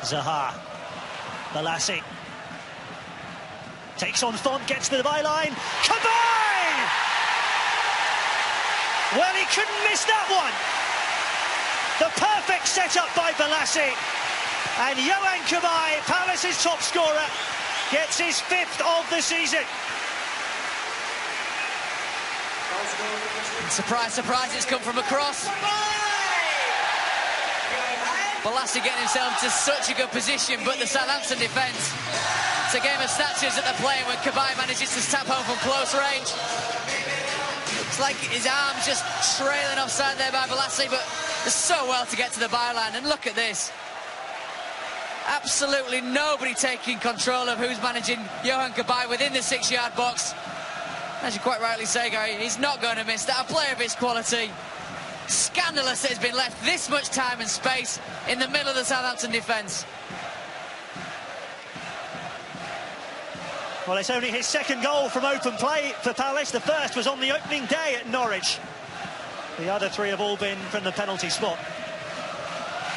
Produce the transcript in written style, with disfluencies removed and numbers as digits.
Zaha. Balassi. Takes on Font, gets to the byline. Cabaye! Well, he couldn't miss that one. The perfect setup by Balassi. And Yohan Cabaye, Palace's top scorer, gets his 5th of the season. Surprise, surprise, it's come from across. Balassi getting himself to such a good position, but the Southampton defence, it's a game of snatches that they're playing when Cabaye manages to tap home from close range. Looks like his arm's just trailing offside there by Balassi, but does so well to get to the byline. And look at this. Absolutely nobody taking control of who's managing Yohan Cabaye within the 6-yard box. As you quite rightly say, Gary, he's not going to miss that. A player of his quality. Scandalous that he's been left this much time and space in the middle of the Southampton defence. Well, it's only his 2nd goal from open play for Palace. The first was on the opening day at Norwich. The other 3 have all been from the penalty spot.